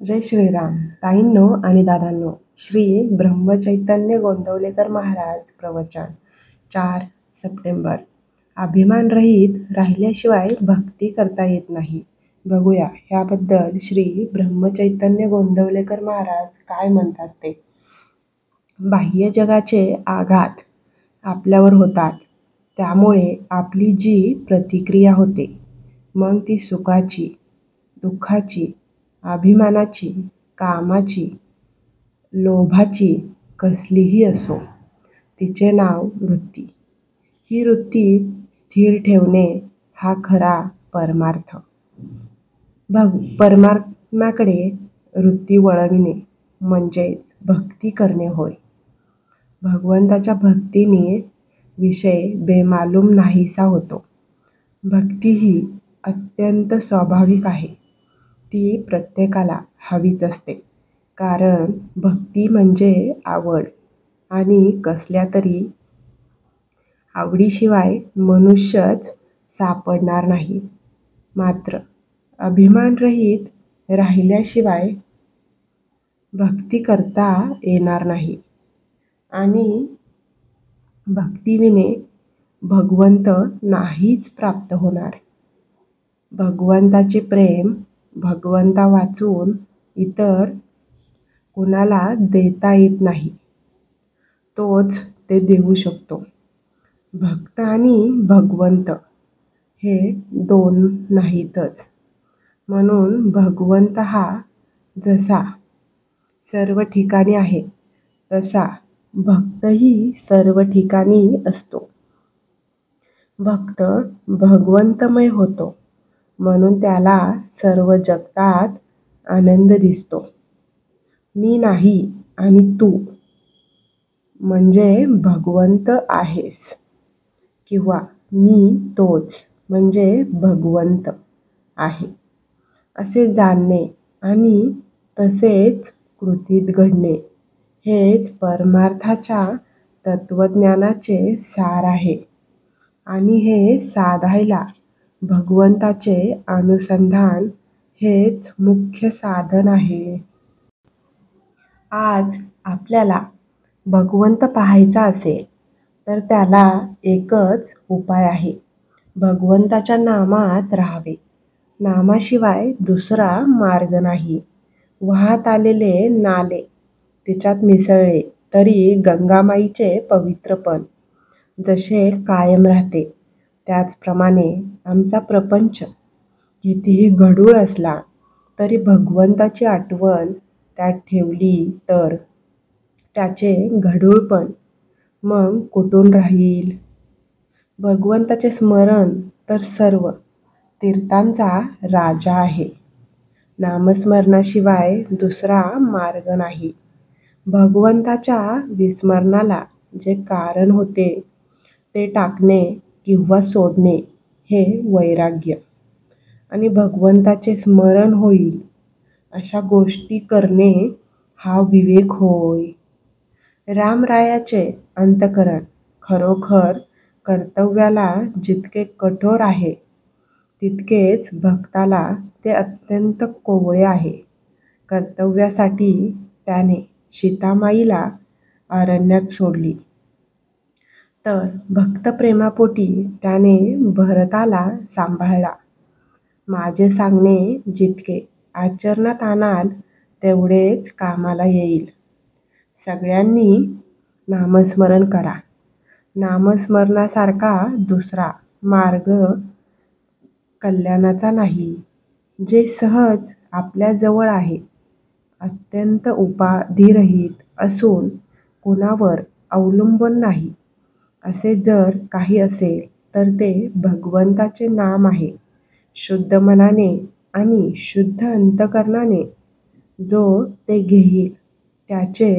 जय श्रीराम ताईंनो आणि दादांनो. श्री ब्रह्मचैतन्य गोंदवलेकर महाराज प्रवचन 4 सप्टेंबर. अभिमान रहित राहिल्याशिवाय भक्ती करता येत नाही. बघूया ह्याबद्दल श्री ब्रह्मचैतन्य गोंदवलेकर महाराज काय म्हणतात ते. बाह्य जगाचे आघात आपल्यावर होतात, त्यामुळे आपली जी प्रतिक्रिया होते, मग ती सुखाची, दुःखाची, अभिमानाची, कामाची, लोभाची कसलीही असो, तिचे नाव वृत्ती. ही वृत्ती स्थिर ठेवणे हा खरा परमार्थ. परमात्म्याकडे वृत्ती वळविणे म्हणजेच भक्ती करणे होय. भगवंताच्या भक्तीने विषय बेमालूम नाहीसा होतो. भक्ती ही अत्यंत स्वाभाविक आहे. ती प्रत्येकाला हवीच असते, कारण भक्ती म्हणजे आवड, आणि कसल्या तरी आवडीशिवाय मनुष्यच सापडणार नाही. मात्र अभिमानरहित राहिल्याशिवाय भक्ती करता येणार नाही, आणि भक्तीविने भगवंत नाहीच प्राप्त होणार. भगवंताचे प्रेम भगवंता वाचून इतर कुणाला देता येत नाही. तोच ते देऊ शकतो. भक्त आणि भगवंत हे दोन नाहीतच. म्हणून भगवंत हा जसा सर्व ठिकाणी आहे, तसा भक्तही सर्व ठिकाणी असतो. भक्त भगवंतमय होतो, म्हणून त्याला सर्व जगतात आनंद दिसतो. मी नाही आणि तू म्हणजे भगवंत आहेस, किंवा मी तोच म्हणजे भगवंत आहे, असे जाणणे आणि तसेच कृतीत घडणे हेच परमार्थाच्या तत्वज्ञानाचे सार आहे. आणि हे साधायला भगवंताचे अनुसंधान हेच मुख्य साधन आहे. आज आपल्याला भगवंत पाहायचा असेल तर त्याला एकच उपाय आहे. भगवंताच्या नामात राहावे. नामाशिवाय दुसरा मार्ग नाही. वाहत आलेले नाले तिच्यात मिसळले तरी गंगामाईचे पवित्रपण जसे कायम राहते, त्याचप्रमाणे आमचा प्रपंच कितीही गढूळ असला तरी भगवंताची आठवण त्यात ठेवली तर त्याचे गढूळपण मग कुठून राहील. भगवंताचे स्मरण तर सर्व तीर्थांचा राजा आहे. नामस्मरणाशिवाय दुसरा मार्ग नाही. भगवंताच्या विस्मरणाला जे कारण होते ते टाकणे किंवा सोडणे हे वैराग्य, आणि भगवंताचे स्मरण होईल अशा गोष्टी करणे हा विवेक होय. रामरायाचे अंतःकरण खरोखर कर्तव्याला जितके कठोर आहे, तितकेच भक्ताला ते अत्यंत कोवळे आहे. कर्तव्यासाठी त्याने सीतामाईला अरण्यात सोडली, तर भक्तप्रेमापोटी त्याने भरताला सांभाळला. माझे सांगणे जितके आचरणात आणाल तेवढेच कामाला येईल. सगळ्यांनी नामस्मरण करा. नामस्मरणासारखा दुसरा मार्ग कल्याणाचा नाही. जे सहज आपल्या जवळ आहे, अत्यंत उपाधिरहित असून कुणावर अवलंबून नाही, असे जर काही असेल तर ते भगवंताचे नाम आहे. शुद्ध मनाने आणि शुद्ध अंतःकरणाने जो ते घेईल त्याचे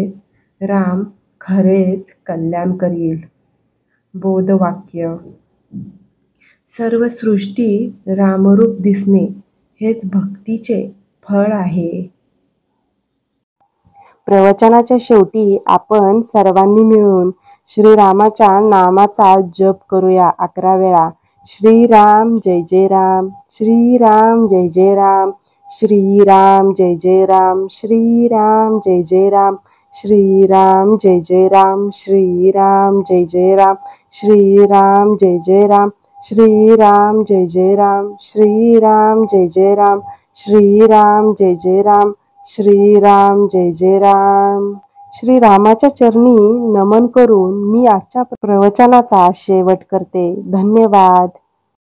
राम खरेच कल्याण करील. बोधवाक्य. सर्व सृष्टी रामरूप दिसणे हेच भक्तीचे फळ आहे. प्रवचनाच्या शेवटी आपण सर्वांनी मिळून श्रीरामाच्या नामाचा जप करूया 11 वेळा. श्रीराम जय जय राम, श्रीराम जय जय राम, श्रीराम जय जय राम, श्रीराम जय जय राम, श्रीराम जय जय राम, श्रीराम जय जय राम, श्रीराम जय जय राम, श्रीराम जय जय राम, श्रीराम जय जय राम, श्रीराम जय जय राम, श्रीराम जय जय राम. श्रीरामाच्या चरणी नमन करून मी आजच्या प्रवचनाचा शेवट करते. धन्यवाद.